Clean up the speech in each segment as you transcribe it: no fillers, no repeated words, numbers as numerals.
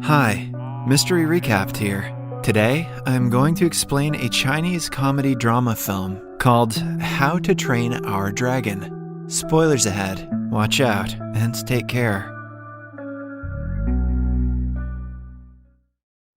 Hi, Mystery Recapped here. Today, I'm going to explain a Chinese comedy drama film called How to Train Our Dragon. Spoilers ahead, watch out, and take care.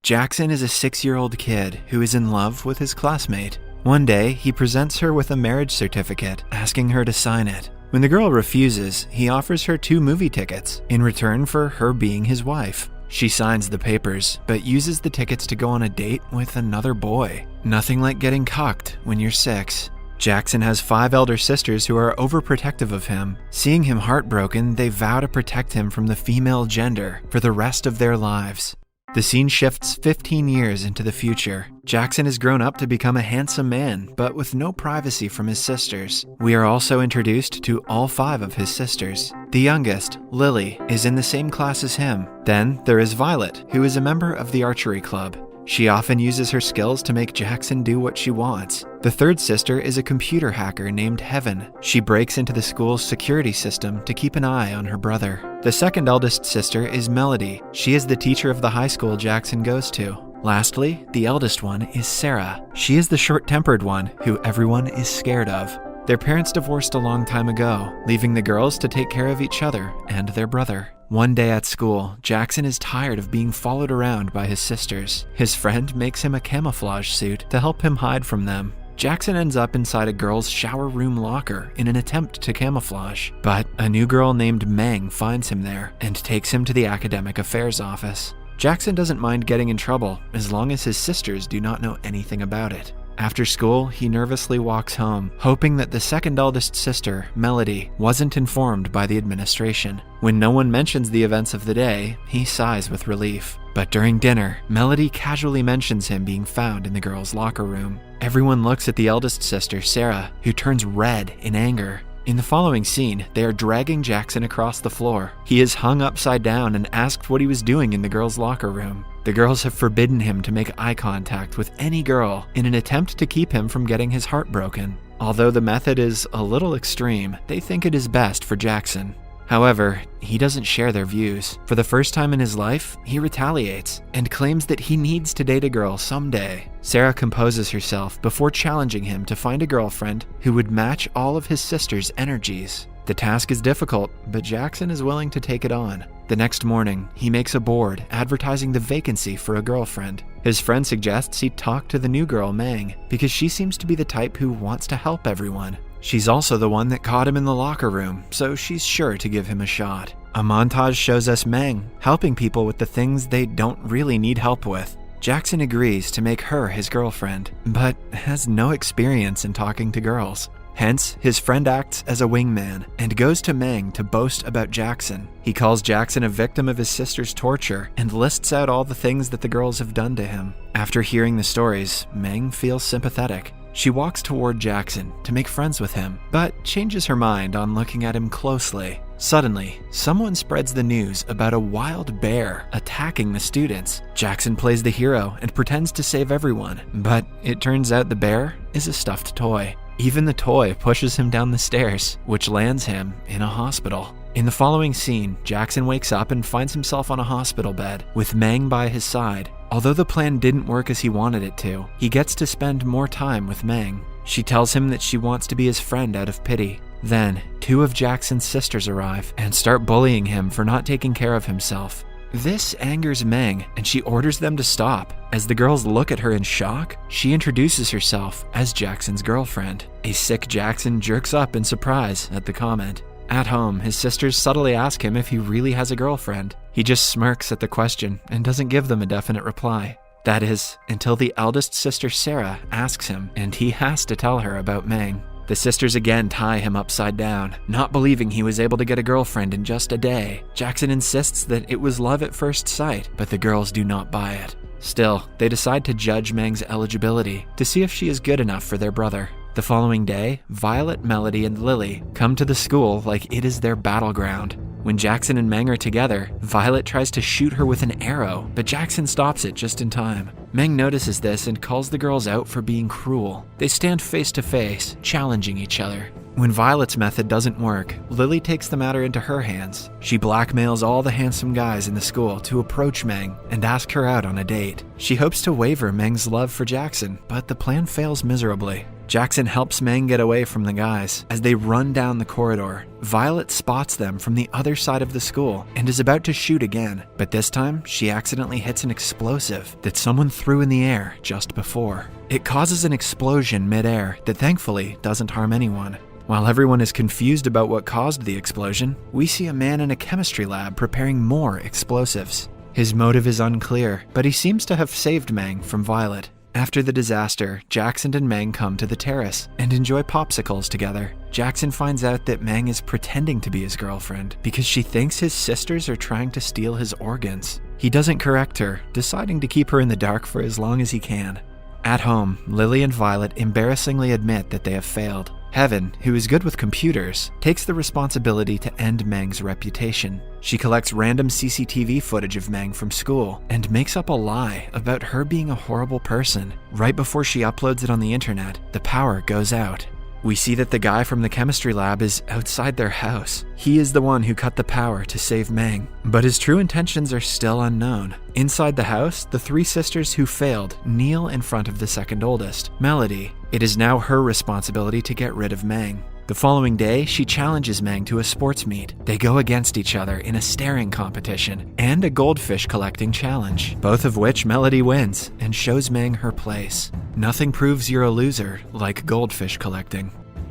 Jackson is a 6-year-old kid who is in love with his classmate. One day, he presents her with a marriage certificate, asking her to sign it. When the girl refuses, he offers her 2 movie tickets in return for her being his wife. She signs the papers, but uses the tickets to go on a date with another boy. Nothing like getting cucked when you're 6. Jackson has 5 elder sisters who are overprotective of him. Seeing him heartbroken, they vow to protect him from the female gender for the rest of their lives. The scene shifts 15 years into the future. Jackson has grown up to become a handsome man, but with no privacy from his sisters. We are also introduced to all 5 of his sisters. The youngest, Lily, is in the same class as him. Then there is Violet, who is a member of the archery club. She often uses her skills to make Jackson do what she wants. The third sister is a computer hacker named Heaven. She breaks into the school's security system to keep an eye on her brother. The second eldest sister is Melody. She is the teacher of the high school Jackson goes to. Lastly, the eldest one is Sarah. She is the short-tempered one who everyone is scared of. Their parents divorced a long time ago, leaving the girls to take care of each other and their brother. One day at school, Jackson is tired of being followed around by his sisters. His friend makes him a camouflage suit to help him hide from them. Jackson ends up inside a girl's shower room locker in an attempt to camouflage, but a new girl named Meng finds him there and takes him to the academic affairs office. Jackson doesn't mind getting in trouble as long as his sisters do not know anything about it. After school, he nervously walks home, hoping that the second eldest sister, Melody, wasn't informed by the administration. When no one mentions the events of the day, he sighs with relief. But during dinner, Melody casually mentions him being found in the girls' locker room. Everyone looks at the eldest sister, Sarah, who turns red in anger. In the following scene, they are dragging Jackson across the floor. He is hung upside down and asked what he was doing in the girls' locker room. The girls have forbidden him to make eye contact with any girl in an attempt to keep him from getting his heart broken. Although the method is a little extreme, they think it is best for Jackson. However, he doesn't share their views. For the first time in his life, he retaliates and claims that he needs to date a girl someday. Sarah composes herself before challenging him to find a girlfriend who would match all of his sisters' energies. The task is difficult, but Jackson is willing to take it on. The next morning, he makes a board advertising the vacancy for a girlfriend. His friend suggests he talk to the new girl, Meng, because she seems to be the type who wants to help everyone. She's also the one that caught him in the locker room, so she's sure to give him a shot. A montage shows us Meng helping people with the things they don't really need help with. Jackson agrees to make her his girlfriend, but has no experience in talking to girls. Hence, his friend acts as a wingman and goes to Meng to boast about Jackson. He calls Jackson a victim of his sister's torture and lists out all the things that the girls have done to him. After hearing the stories, Meng feels sympathetic. She walks toward Jackson to make friends with him, but changes her mind on looking at him closely. Suddenly, someone spreads the news about a wild bear attacking the students. Jackson plays the hero and pretends to save everyone, but it turns out the bear is a stuffed toy. Even the toy pushes him down the stairs, which lands him in a hospital. In the following scene, Jackson wakes up and finds himself on a hospital bed, with Meng by his side. Although the plan didn't work as he wanted it to, he gets to spend more time with Meng. She tells him that she wants to be his friend out of pity. Then, 2 of Jackson's sisters arrive and start bullying him for not taking care of himself. This angers Meng, and she orders them to stop. As the girls look at her in shock, she introduces herself as Jackson's girlfriend. A sick Jackson jerks up in surprise at the comment. At home, his sisters subtly ask him if he really has a girlfriend. He just smirks at the question and doesn't give them a definite reply. That is, until the eldest sister Sarah asks him, and he has to tell her about Meng. The sisters again tie him upside down, not believing he was able to get a girlfriend in just a day. Jackson insists that it was love at first sight, but the girls do not buy it. Still, they decide to judge Meng's eligibility to see if she is good enough for their brother. The following day, Violet, Melody, and Lily come to the school like it is their battleground. When Jackson and Meng are together, Violet tries to shoot her with an arrow, but Jackson stops it just in time. Meng notices this and calls the girls out for being cruel. They stand face to face, challenging each other. When Violet's method doesn't work, Lily takes the matter into her hands. She blackmails all the handsome guys in the school to approach Meng and ask her out on a date. She hopes to waver Meng's love for Jackson, but the plan fails miserably. Jackson helps Meng get away from the guys. As they run down the corridor, Violet spots them from the other side of the school and is about to shoot again, but this time she accidentally hits an explosive that someone threw in the air just before. It causes an explosion mid-air that thankfully doesn't harm anyone. While everyone is confused about what caused the explosion, we see a man in a chemistry lab preparing more explosives. His motive is unclear, but he seems to have saved Meng from Violet. After the disaster, Jackson and Meng come to the terrace and enjoy popsicles together. Jackson finds out that Meng is pretending to be his girlfriend because she thinks his sisters are trying to steal his organs. He doesn't correct her, deciding to keep her in the dark for as long as he can. At home, Lily and Violet embarrassingly admit that they have failed. Heaven, who is good with computers, takes the responsibility to end Meng's reputation. She collects random CCTV footage of Meng from school and makes up a lie about her being a horrible person. Right before she uploads it on the internet, the power goes out. We see that the guy from the chemistry lab is outside their house. He is the one who cut the power to save Meng, but his true intentions are still unknown. Inside the house, the three sisters who failed kneel in front of the second oldest, Melody. It is now her responsibility to get rid of Meng. The following day, she challenges Meng to a sports meet. They go against each other in a staring competition and a goldfish collecting challenge, both of which Melody wins and shows Meng her place. Nothing proves you're a loser like goldfish collecting.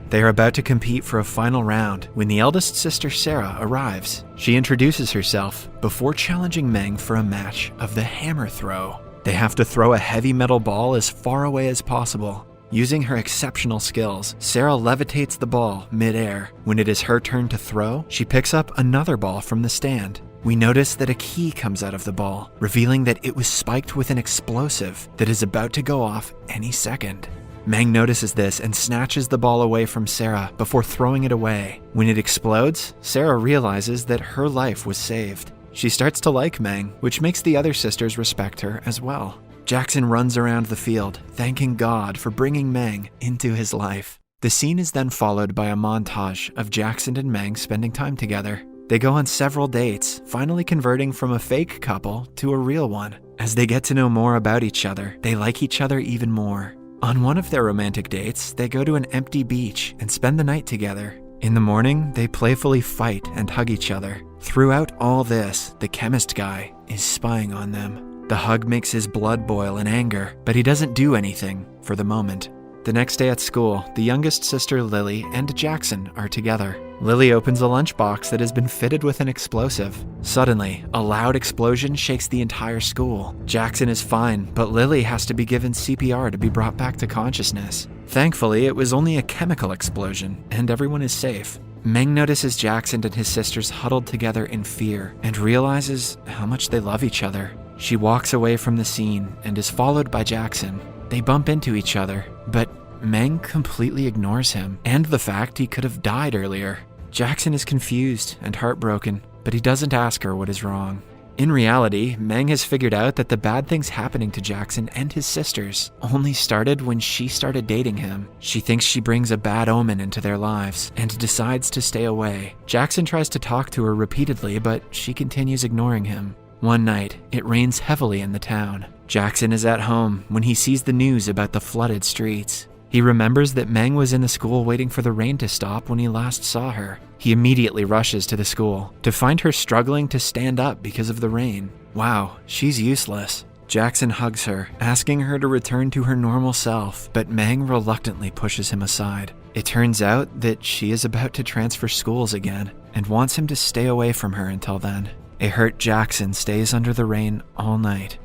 They are about to compete for a final round when the eldest sister Sarah arrives. She introduces herself before challenging Meng for a match of the hammer throw. They have to throw a heavy metal ball as far away as possible. Using her exceptional skills, Sarah levitates the ball mid-air. When it is her turn to throw, she picks up another ball from the stand. We notice that a key comes out of the ball, revealing that it was spiked with an explosive that is about to go off any second. Meng notices this and snatches the ball away from Sarah before throwing it away. When it explodes, Sarah realizes that her life was saved. She starts to like Meng, which makes the other sisters respect her as well. Jackson runs around the field, thanking God for bringing Meng into his life. The scene is then followed by a montage of Jackson and Meng spending time together. They go on several dates, finally converting from a fake couple to a real one. As they get to know more about each other, they like each other even more. On one of their romantic dates, they go to an empty beach and spend the night together. In the morning, they playfully fight and hug each other. Throughout all this, the chemist guy is spying on them. The hug makes his blood boil in anger, but he doesn't do anything for the moment. The next day at school, the youngest sister Lily and Jackson are together. Lily opens a lunchbox that has been fitted with an explosive. Suddenly, a loud explosion shakes the entire school. Jackson is fine, but Lily has to be given CPR to be brought back to consciousness. Thankfully, it was only a chemical explosion, and everyone is safe. Meng notices Jackson and his sisters huddled together in fear and realizes how much they love each other. She walks away from the scene and is followed by Jackson. They bump into each other, but Meng completely ignores him and the fact he could have died earlier. Jackson is confused and heartbroken, but he doesn't ask her what is wrong. In reality, Meng has figured out that the bad things happening to Jackson and his sisters only started when she started dating him. She thinks she brings a bad omen into their lives and decides to stay away. Jackson tries to talk to her repeatedly, but she continues ignoring him. One night, it rains heavily in the town. Jackson is at home when he sees the news about the flooded streets. He remembers that Meng was in the school waiting for the rain to stop when he last saw her. He immediately rushes to the school to find her struggling to stand up because of the rain. Wow, she's useless. Jackson hugs her, asking her to return to her normal self, but Meng reluctantly pushes him aside. It turns out that she is about to transfer schools again and wants him to stay away from her until then. A hurt Jackson stays under the rain all night.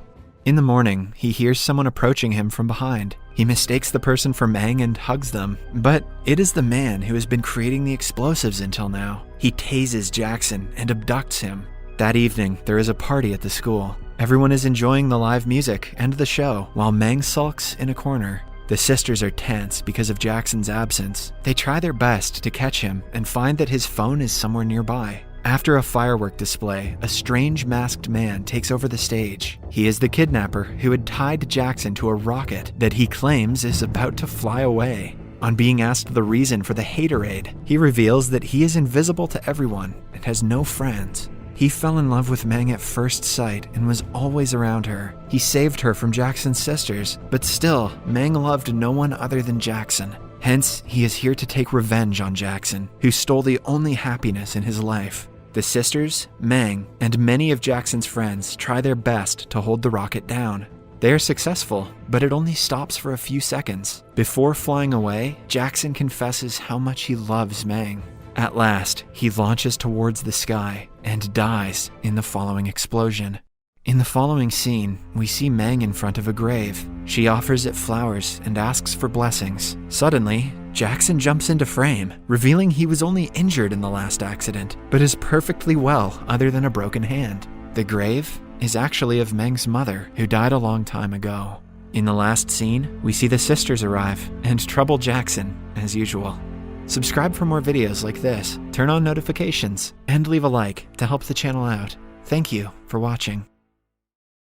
In the morning, he hears someone approaching him from behind. He mistakes the person for Meng and hugs them, but it is the man who has been creating the explosives until now. He tases Jackson and abducts him. That evening, there is a party at the school. Everyone is enjoying the live music and the show, while Meng sulks in a corner. The sisters are tense because of Jackson's absence. They try their best to catch him and find that his phone is somewhere nearby. After a firework display, a strange masked man takes over the stage. He is the kidnapper who had tied Jackson to a rocket that he claims is about to fly away. On being asked the reason for the haterade, he reveals that he is invisible to everyone and has no friends. He fell in love with Meng at first sight and was always around her. He saved her from Jackson's sisters, but still, Meng loved no one other than Jackson. Hence, he is here to take revenge on Jackson, who stole the only happiness in his life. The sisters, Meng, and many of Jackson's friends try their best to hold the rocket down. They are successful, but it only stops for a few seconds. Before flying away, Jackson confesses how much he loves Meng. At last, he launches towards the sky and dies in the following explosion. In the following scene, we see Meng in front of a grave. She offers it flowers and asks for blessings. Suddenly, Jackson jumps into frame, revealing he was only injured in the last accident, but is perfectly well other than a broken hand. The grave is actually of Meng's mother, who died a long time ago. In the last scene, we see the sisters arrive and trouble Jackson, as usual. Subscribe for more videos like this, turn on notifications, and leave a like to help the channel out. Thank you for watching.